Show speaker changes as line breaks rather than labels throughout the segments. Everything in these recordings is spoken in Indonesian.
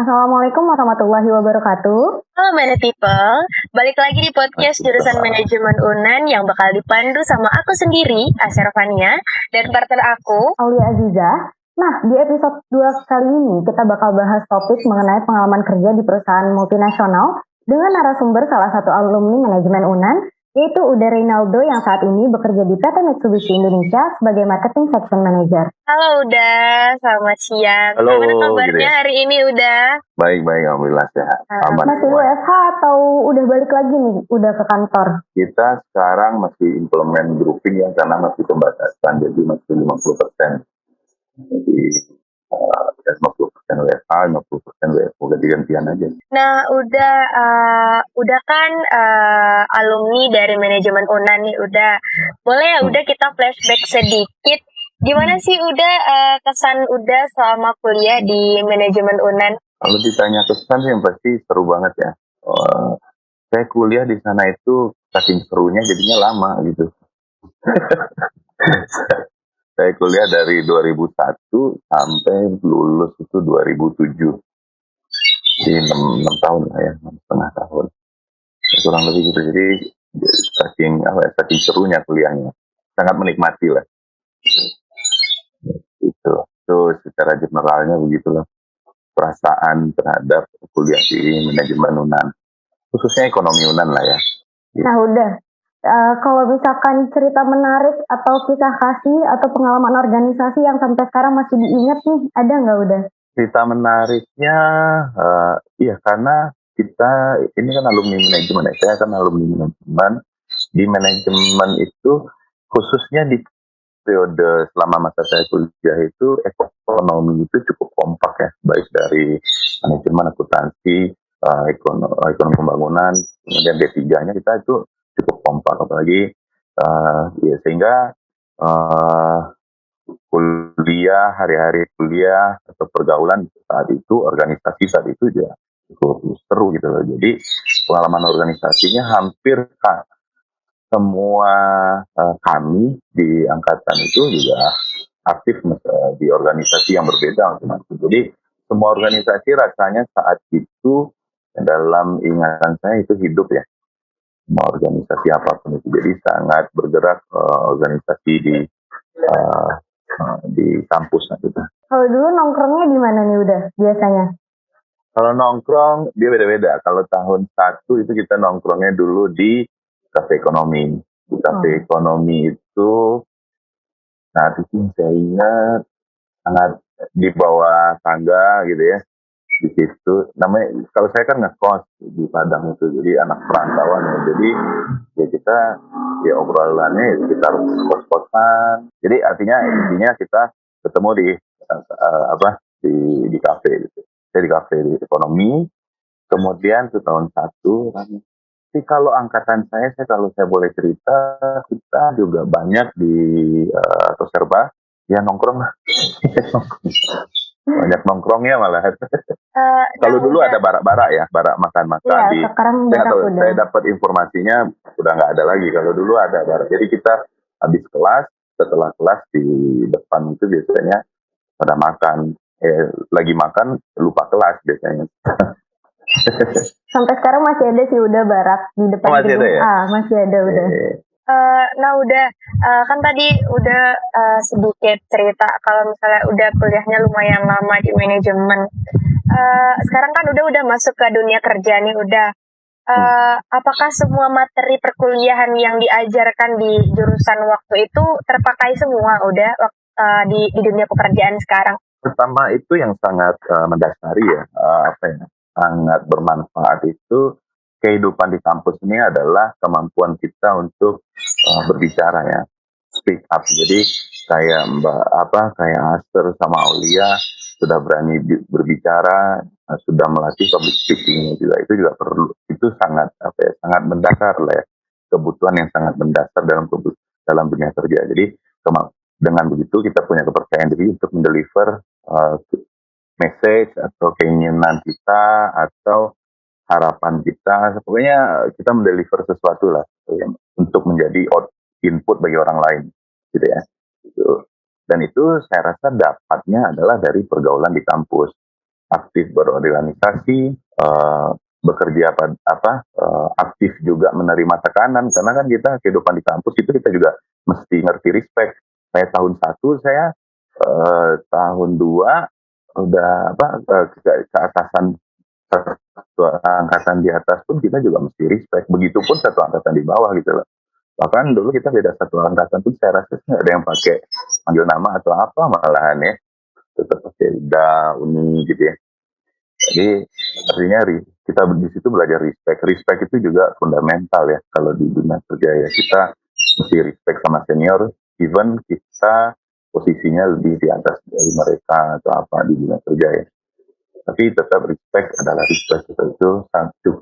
Assalamualaikum warahmatullahi wabarakatuh.
Halo Many People, balik lagi di podcast jurusan manajemen UNAN yang bakal dipandu sama aku sendiri, Asya Rafania, dan partner aku,
Aulia Aziza. Nah, di episode 2 kali ini kita bakal bahas topik mengenai pengalaman kerja di perusahaan multinasional dengan narasumber salah satu alumni manajemen UNAN, yaitu Uda Reynaldo yang saat ini bekerja di PT Mitsubishi Indonesia sebagai Marketing Section Manager.
Halo Uda, selamat siang.
Halo,
Gimana kabarnya
gitu ya.
hari ini Uda?
Baik, alhamdulillah sehat. Aman
Masih
semua.
WFH atau udah balik lagi nih, udah ke kantor?
Kita sekarang masih implement grouping ya, karena masih pembatasan, jadi masih 50%. Jadi, ya 50% WFH, 50% WFO, ganti-gantian aja.
Nah, Uda kan alumni dari manajemen UNAN nih, Uda. Boleh ya Uda kita flashback sedikit. Gimana sih Uda kesan Uda selama kuliah di manajemen UNAN?
Kalau ditanya kesan sih yang pasti seru banget ya. Saya kuliah di sana itu saking serunya jadinya lama gitu. Saya kuliah dari 2001 sampai lulus itu 2007. Di 6 tahun lah ya, 6,5 tahun. Kurang lebih gitu. Jadi saking serunya kuliahnya. Sangat menikmati lah. Itu secara generalnya begitulah perasaan terhadap kuliah di manajemen UNAN. Khususnya ekonomi UNAN lah ya.
Nah udah, kalau misalkan cerita menarik atau kisah kasih atau pengalaman organisasi yang sampai sekarang masih diingat nih, ada nggak udah?
Cerita menariknya, iya karena kita ini kan alumni manajemen ya. Saya kan alumni manajemen. Di manajemen itu khususnya di periode selama masa saya kuliah itu ekonomi itu cukup kompak ya, baik dari manajemen akuntansi, ekonomi pembangunan, kemudian D3-nya kita itu cukup kompak, apalagi ya sehingga kuliah, hari-hari kuliah atau pergaulan saat itu, organisasi saat itu juga cukup seru gitu loh. Jadi pengalaman organisasinya hampir semua kami di angkatan itu juga aktif di organisasi yang berbeda macam-macam. Jadi semua organisasi rasanya saat itu dalam ingatan saya itu hidup ya. Semua organisasi apapun itu. Jadi sangat bergerak organisasi di kampus gitu.
Kalau dulu nongkrongnya di mana nih udah biasanya?
Kalau nongkrong dia beda-beda. Kalau tahun 1 itu kita nongkrongnya dulu di kafe ekonomi. Di kafe ekonomi itu saat itu saya ingat sangat di bawah tangga gitu ya. Di situ namanya, kalau saya kan ngekos di Padang itu, jadi anak perantauan ya. Jadi ya kita ya obrolannya ya sekitar kos-kosan. Jadi artinya intinya kita ketemu di di kafe gitu. Saya di kafe di ekonomi. Kemudian itu tahun 1. Tapi kalau angkatan saya kalau saya boleh cerita, kita juga banyak di atau serba ya nongkrong lah. Banyak nongkrongnya malah. Kalau dulu ada barak-barak ya, barak makan-makan
Iya, sekarang
saya dapat informasinya udah nggak ada lagi. Kalau dulu ada barak. Jadi kita habis kelas, setelah kelas di depan itu biasanya pada makan. Lagi makan lupa kelas biasanya.
Sampai sekarang masih ada sih udah barak di depan
masih ada ya?
Masih ada udah.
Nah udah kan tadi udah sedikit cerita kalau misalnya udah kuliahnya lumayan lama di manajemen. Sekarang kan udah masuk ke dunia kerja nih udah. Apakah semua materi perkuliahan yang diajarkan di jurusan waktu itu terpakai semua udah di dunia pekerjaan sekarang?
Pertama itu yang sangat mendasari ya, sangat bermanfaat itu kehidupan di kampus ini adalah kemampuan kita untuk berbicara ya, speak up. Jadi kayak kayak Aster sama Aulia sudah berani berbicara, sudah melatih public speaking juga, itu juga perlu, itu sangat sangat mendasar lah ya, kebutuhan yang sangat mendasar dalam dunia kerja. Jadi dengan begitu kita punya kepercayaan diri untuk mendeliver message atau keinginan kita atau harapan kita, pokoknya kita mendeliver sesuatu lah untuk menjadi input bagi orang lain gitu ya. Dan itu saya rasa dapatnya adalah dari pergaulan di kampus. aktif berorganisasi, bekerja aktif juga menerima tekanan karena kan kita kehidupan di kampus itu kita juga mesti ngerti respect. Kayak tahun 1 saya, tahun 2 udah ke atasan satu angkatan di atas pun kita juga mesti respect. Begitupun satu angkatan di bawah gitu loh. Bahkan dulu kita beda satu angkatan pun saya rasa nggak ada yang pakai panggil nama atau apa malahan ya. Tetap pakai da, uni gitu ya. Jadi artinya kita di situ belajar respect. Respect itu juga fundamental ya kalau di dunia kerja ya. Kita mesti respect sama senior, even kita posisinya lebih di atas dari mereka atau apa di dunia kerja ya. Tapi tetap respect adalah respect itu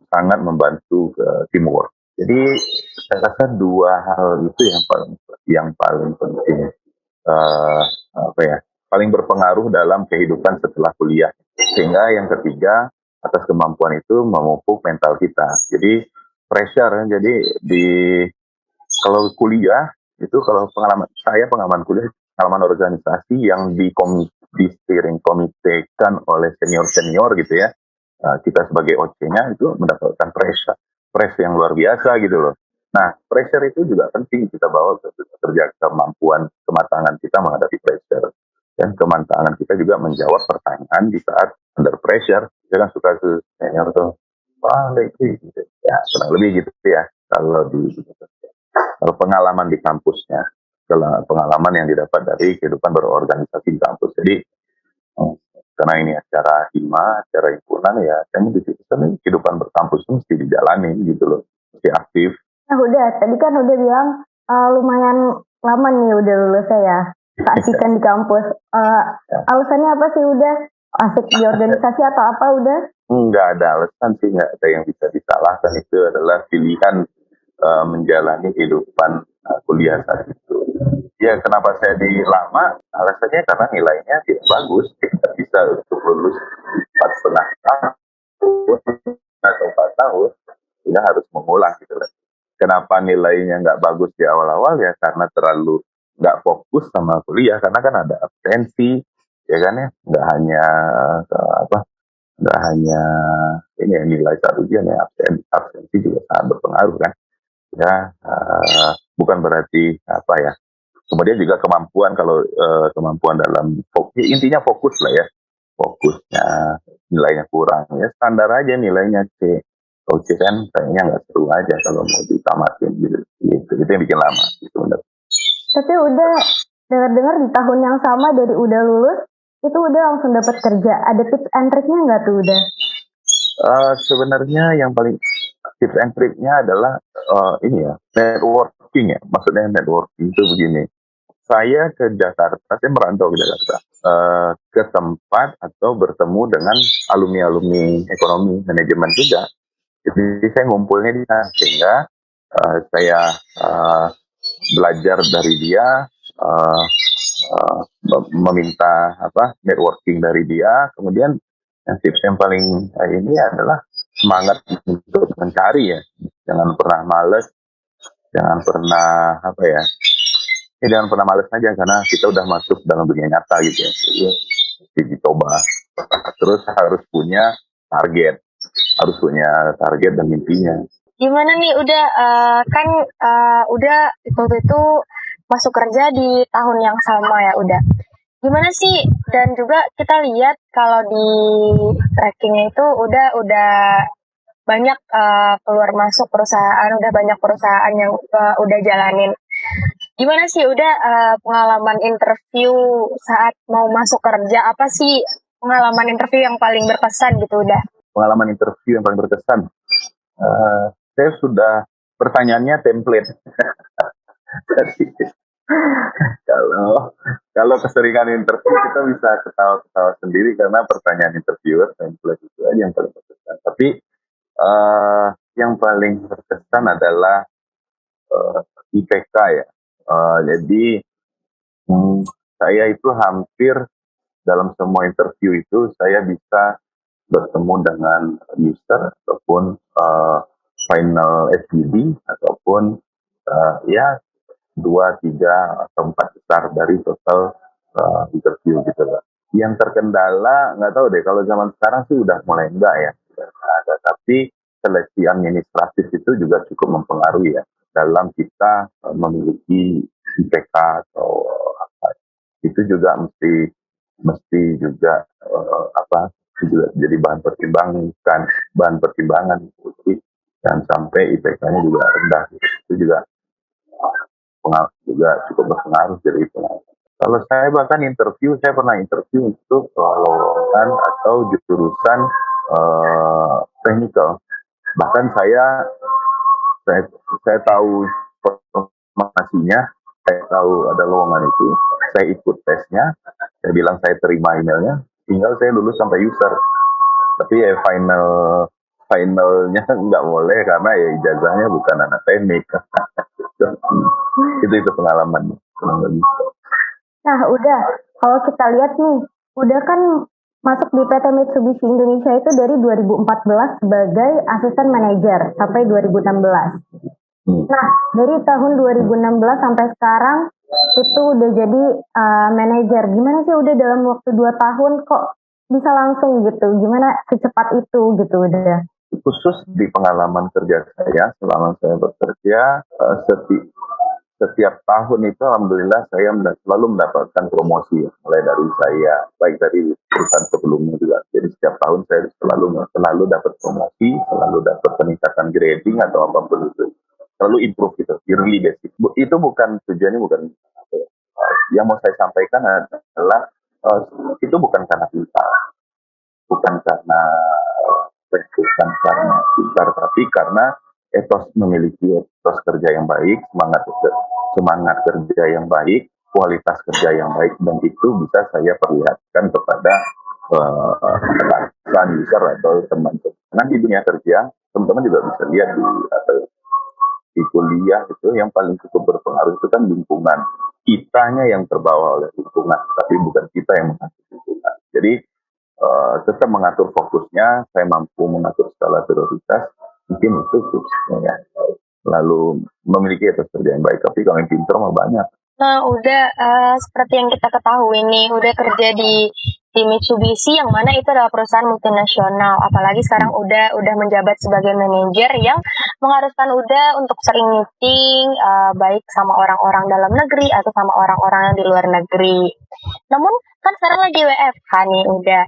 sangat membantu ke teamwork. Jadi saya rasa dua hal itu yang paling penting, apa ya, paling berpengaruh dalam kehidupan setelah kuliah. Sehingga yang ketiga, atas kemampuan itu memupuk mental kita. Jadi pressure, jadi kalau kuliah itu kalau pengalaman kuliah, pengalaman organisasi yang di steering komitekan oleh senior gitu ya. Kita sebagai OC-nya itu mendapatkan pressure yang luar biasa gitu loh. Nah, pressure itu juga penting kita bawa ke kerja, kematangan kita menghadapi pressure dan kematangan kita juga menjawab pertanyaan di saat under pressure. Saya kan suka ke senior tuh, wah itu gitu. Ya, kurang lebih gitu ya kalau kalau pengalaman di kampusnya, kalau pengalaman yang didapat dari kehidupan berorganisasi di kampus. Jadi karena ini acara hima, acara himpunan ya, saya di situ kehidupan berkampus itu mesti dijalani gitu loh, mesti aktif.
Nah udah, tadi kan udah bilang lumayan lama nih udah lulusnya ya, keasikan di kampus. Alasannya apa sih udah? Asik di organisasi atau apa udah?
Nggak ada alasan sih, nggak ada yang bisa disalahkan. Itu adalah pilihan menjalani kehidupan kuliah saat itu. Ya kenapa saya di lama? Alasannya karena nilainya tidak bagus, tidak bisa untuk lulus 4,5 tahun atau 4 tahun, sehingga harus mengulang gitu lah. Kenapa nilainya nggak bagus di awal-awal ya karena terlalu nggak fokus sama kuliah, karena kan ada absensi, ya kan ya, nggak hanya ini ya, nilai satu ujian ya, absensi juga sangat berpengaruh kan ya. Bukan berarti apa ya, kemudian juga kemampuan, kalau kemampuan dalam intinya fokus lah ya, fokusnya nilainya kurang ya, standar aja nilainya C. Kalau C kan kayaknya nggak seru aja kalau mau ditamatin gitu, itu yang bikin lama gitu.
Tapi udah dengar-dengar di tahun yang sama dari udah lulus itu udah langsung dapat kerja. Ada tips and triknya nggak tuh udah?
Sebenarnya yang paling tips and triknya adalah ini ya, networking ya. Maksudnya networking itu begini. Saya ke Jakarta, saya merantau ke Jakarta, ke tempat atau bertemu dengan alumni-alumni ekonomi manajemen juga. Jadi saya ngumpulnya di sana, sehingga saya belajar dari dia, meminta networking dari dia. Kemudian yang tips yang paling ini adalah semangat untuk mencari ya, jangan pernah males, jangan pernah jangan pernah males aja, karena kita udah masuk dalam dunia nyata gitu ya. Jadi mesti dicoba. Terus harus punya target dan mimpinya.
Gimana nih udah kan udah waktu itu masuk kerja di tahun yang sama ya udah. Gimana sih, dan juga kita lihat kalau di trackingnya itu udah banyak keluar masuk perusahaan, udah banyak perusahaan yang udah jalanin. Gimana sih udah pengalaman interview saat mau masuk kerja, apa sih pengalaman interview yang paling berkesan gitu udah?
Pengalaman interview yang paling berkesan, saya sudah pertanyaannya template. kalau keseringan interview kita bisa ketawa-ketawa sendiri karena pertanyaan interviewer template itu aja yang paling berkesan. Tapi yang paling berkesan adalah IPK ya. Jadi saya itu hampir dalam semua interview itu saya bisa bertemu dengan user ataupun final SDD ataupun ya 2, 3 atau 4 besar dari total interview gitu lah. Yang terkendala nggak tahu deh, kalau zaman sekarang sih udah mulai enggak ya, udah nggak ada. Tapi seleksi administratif itu juga cukup mempengaruhi ya dalam kita memiliki IPK atau apa. Itu juga mesti mesti juga apa juga jadi bahan pertimbangan jadi jangan sampai IPK-nya juga rendah. Itu juga juga cukup berpengaruh dari itu. Kalau saya bahkan saya pernah interview untuk lowongan atau jurusan teknikal. Bahkan saya, saya tahu informasinya, saya tahu ada lowongan itu, saya ikut tesnya, saya bilang saya terima emailnya, tinggal saya lulus sampai user. Tapi ya finalnya nggak boleh karena ya ijazahnya bukan anak teknik. Itu pengalaman.
Nah, udah. Kalau kita lihat nih, udah kan masuk di PT Mitsubishi Indonesia itu dari 2014 sebagai asisten manajer sampai 2016. Nah, dari tahun 2016 sampai sekarang itu udah jadi manajer. Gimana sih udah dalam waktu 2 tahun kok bisa langsung gitu? Gimana secepat itu gitu udah?
Khusus di pengalaman kerja saya, selama saya bekerja, setiap tahun itu alhamdulillah saya selalu mendapatkan promosi, mulai dari saya baik dari perusahaan sebelumnya juga. Jadi setiap tahun saya selalu dapat promosi, selalu dapat peningkatan grading atau apapun itu, selalu improve gitu, yearly basis. Itu bukan tujuannya, bukan yang mau saya sampaikan adalah itu bukan karena kita, bukan karena pintar, tapi karena memiliki etos kerja yang baik, semangat kerja yang baik, kualitas kerja yang baik, dan itu bisa saya perlihatkan kepada atasan, user atau teman-teman. Karena di dunia kerja, teman-teman juga bisa lihat di kuliah itu yang paling cukup berpengaruh itu kan lingkungan. Kitanya yang terbawa oleh lingkungan, tapi bukan kita yang mengatur lingkungan. Jadi tetap mengatur fokusnya, saya mampu mengatur skala prioritas, mungkin itu tipsnya ya. Lalu memiliki etos kerja yang baik, tapi kalau yang pintar mah banyak.
Nah, udah seperti yang kita ketahui nih, udah kerja di Mitsubishi yang mana itu adalah perusahaan multinasional. Apalagi sekarang udah menjabat sebagai manajer yang mengharuskan udah untuk sering meeting baik sama orang-orang dalam negeri atau sama orang-orang yang di luar negeri. Namun kan sekarang lagi WFH nih udah.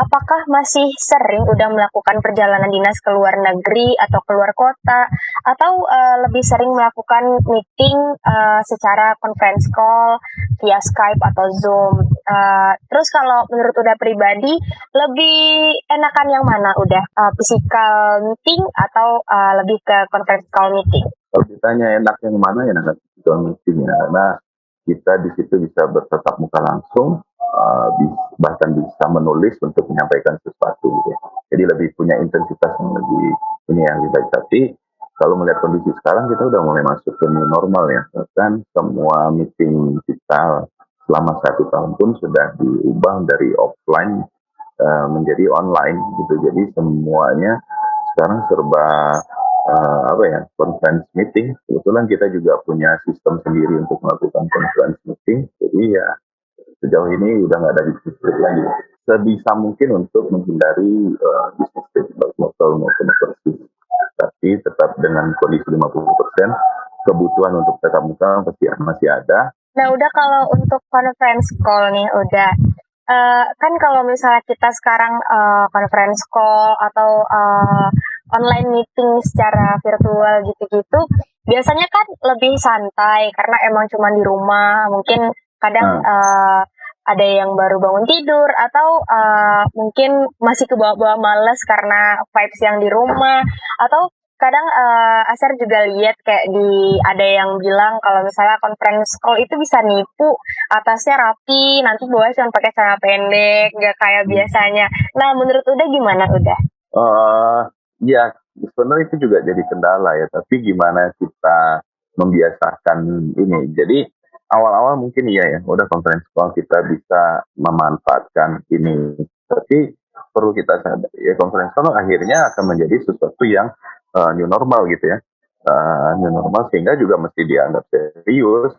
Apakah masih sering udah melakukan perjalanan dinas ke luar negeri atau keluar kota, atau lebih sering melakukan meeting secara conference call via Skype atau Zoom? Terus kalau menurut udah pribadi, lebih enakan yang mana udah? Physical meeting atau lebih ke conference call meeting?
Kalau ditanya enak yang mana, ya enak physical meeting ya, karena kita di situ bisa bertatap muka langsung, bahkan bisa menulis untuk menyampaikan sesuatu gitu ya. Jadi lebih punya intensitas yang lebih lebih baik. Tapi kalau melihat kondisi sekarang, kita udah mulai masuk ke new normal ya. Bahkan semua meeting kita selama 1 tahun pun sudah diubah dari offline menjadi online gitu. Jadi semuanya sekarang serba conference meeting. Kebetulan kita juga punya sistem sendiri untuk melakukan conference meeting. Jadi ya sejauh ini udah nggak ada bisnis trip lagi. Sebisa mungkin untuk menghindari bisnis trip baik lokal maupun overseas. Tapi tetap dengan kondisi 50%, kebutuhan untuk tatap muka pasti masih ada.
Nah, udah kalau untuk conference call nih, udah. Kan kalau misalnya kita sekarang conference call atau online meeting secara virtual gitu-gitu, biasanya kan lebih santai karena emang cuma di rumah, mungkin kadang ada yang baru bangun tidur atau mungkin masih kebawa-bawa males karena vibes yang di rumah, atau kadang Asar juga lihat kayak ada yang bilang kalau misalnya conference call itu bisa nipu, atasnya rapi, nanti bawahnya cuma pakai celana pendek, nggak kayak biasanya. Nah, menurut Uda gimana Uda?
Ya, sebenarnya itu juga jadi kendala ya. Tapi gimana kita membiasakan ini? Jadi awal-awal mungkin iya ya, udah conference call kita bisa memanfaatkan ini. Tapi perlu kita sadar ya, conference call akhirnya akan menjadi sesuatu yang new normal gitu ya. New normal sehingga juga mesti dianggap serius.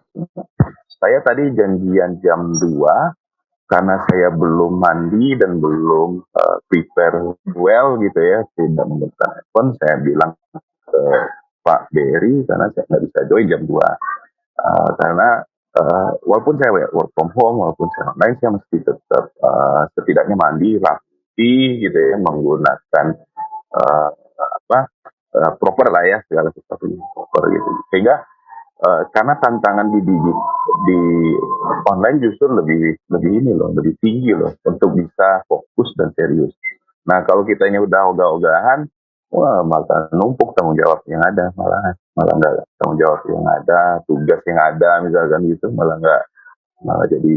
Saya tadi janjian jam 2, karena saya belum mandi dan belum prepare well gitu ya, tidak menemukan handphone, saya bilang ke Pak Berry karena saya nggak bisa join jam 2. Karena walaupun saya work from home, walaupun saya online, saya mesti tetap setidaknya mandi rapi gitu ya, menggunakan uh, apa proper lah ya, segala sesuatu yang proper gitu. Sehingga karena tantangan di online justru lebih lebih ini loh, lebih tinggi loh untuk bisa fokus dan serius. Nah kalau kitanya udah ogah-ogahan, wah malah numpuk tanggung jawab yang ada, malah malah nggak tanggung jawab yang ada, tugas yang ada misalkan gitu, malah jadi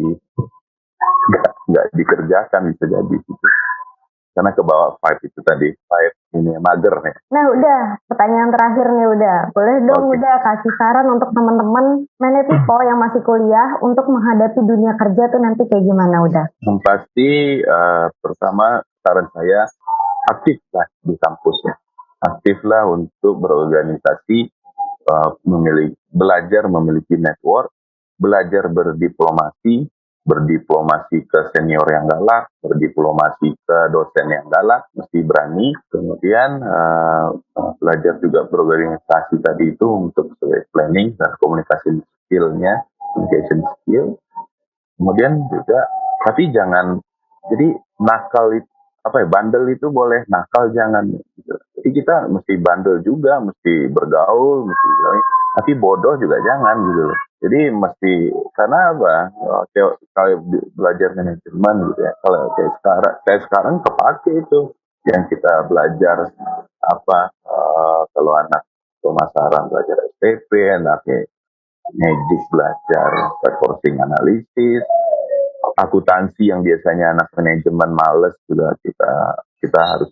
nggak dikerjakan, bisa jadi gitu. Karena ke bawah 5 itu tadi, 5 ini mager nih.
Nah udah, pertanyaan terakhir nih udah. Boleh dong
Oke.
udah kasih saran untuk teman-teman many people yang masih kuliah untuk menghadapi dunia kerja tuh nanti kayak gimana udah?
Yang pasti pertama saran saya aktiflah di kampus ya. Aktiflah untuk berorganisasi, belajar memiliki network, belajar berdiplomasi ke senior yang galak, berdiplomasi ke dosen yang galak, mesti berani. Kemudian belajar juga berorganisasi tadi itu untuk planning dan komunikasi skillnya, communication skill. Kemudian juga, tapi jangan, jadi nakal itu, bandel itu boleh, nakal jangan. Gitu. Jadi kita mesti bandel juga, mesti bergaul, tapi bodoh juga jangan gitu loh. Jadi mesti, karena apa? Kalau belajar manajemen gitu ya, kalau kayak sekarang kepake itu yang kita belajar kalau anak pemasaran belajar SPP, anaknya Magic belajar forcing analisis, akuntansi yang biasanya anak manajemen males juga kita harus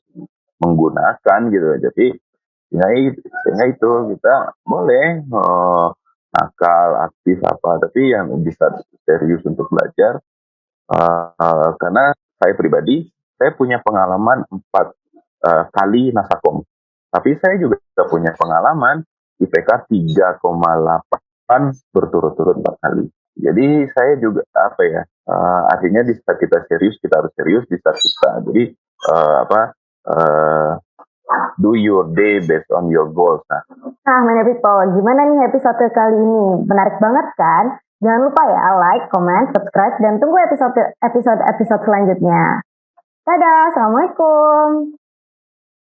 menggunakan gitu. Jadi sehingga itu kita boleh nakal, aktif tapi yang bisa serius untuk belajar. Karena saya pribadi, saya punya pengalaman 4 kali Nasakom. Tapi saya juga punya pengalaman IPK 3,8 berturut-turut 4 kali. Jadi saya juga artinya di saat kita serius, kita harus serius di saat kita. Jadi do your day based on your goals.
Nah, many people, gimana nih episode kali ini? Menarik banget kan? Jangan lupa ya like, comment, subscribe, dan tunggu episode selanjutnya. Dadah, Assalamualaikum.